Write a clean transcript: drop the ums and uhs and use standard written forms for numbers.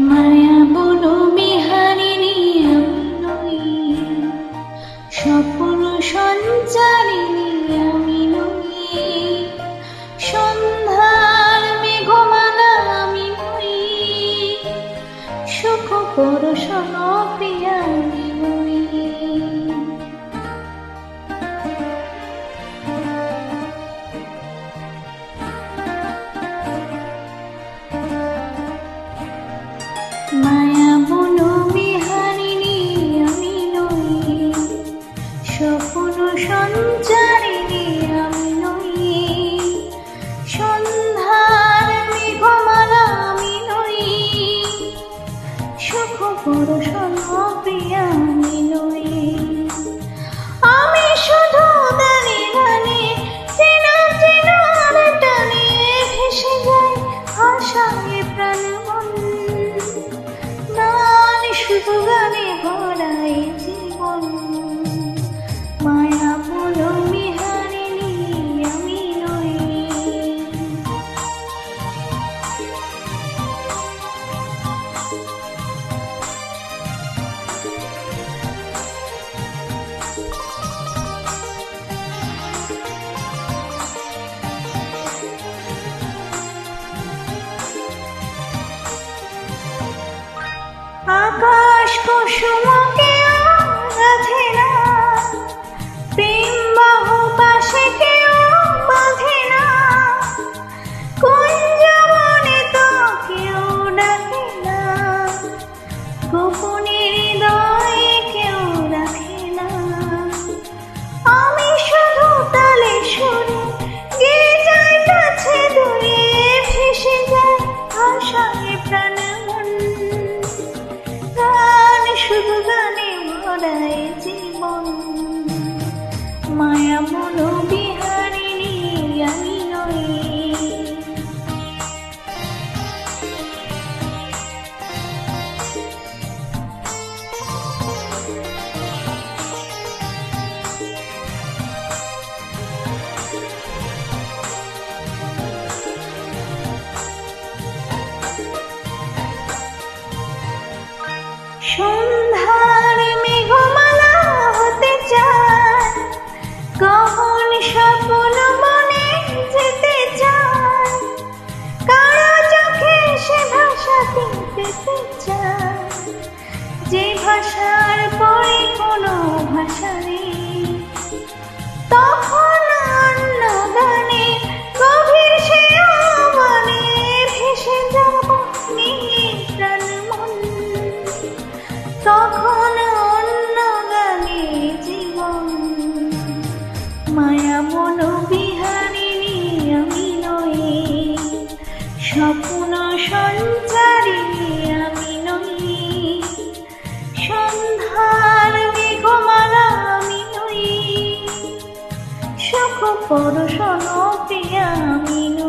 মায়া বলো বিহারিণী আমি নই, স্বপ্ন সঞ্চারিণী আমি নই, সন্ধ্যার মেঘমালা আমি নই, সুখ পরশন প্রিয়া আমি নই। মায়া বলো বিহারিণী আমি নই, স্বপ্ন সঞ্চারিণী আমি নই, সন্ধ্যার মেঘমালা আমি নই, সুখ পরশন প্রিয়া আমি নই। আমি শুধু দানে দানে চেনা চেনার টানে ভেসে যাই আশায় প্রাণ মন, গান শুধু গানে ভরাই জীবন। মায়া বলো বিহারিণী আমি নই। আকাশ কুসুমকে রাধে না, প্রেম বাহু পাশে কেউ বাঁধে না, কুঞ্জ বনে তো কেউ ডাকে না, গোপনে হৃদয়ে কেউ রাখে না। আমি শুধু তালে সুরে গেয়ে যাই কাছে দূরে, ভেসে যায় আশায় প্রাণ মন, গান শুধু গানে ভরাই জীবন। মায়া বলো বিহারিণী আমি নই। সন্ধ্যার মেঘমালা হতে চায়, গহন স্বপ্ন মনে যেতে চায়, কারো চোখে সে ভাষাতে পেতে চায়, যে ভাষার পরে কোনো ভাষা নেই, তখন অন্য গানে গভীর সে মানে ভেসে যাব নিয়ে প্রাণ মন, তখন অন্য গানে জীবন। মায়া বলো বিহারিণী আমি নই, স্বপ্ন সঞ্চারিণী আমি নই, সন্ধ্যার মেঘমালা আমি নই, সুখ পরশন প্রিয়া আমি নই।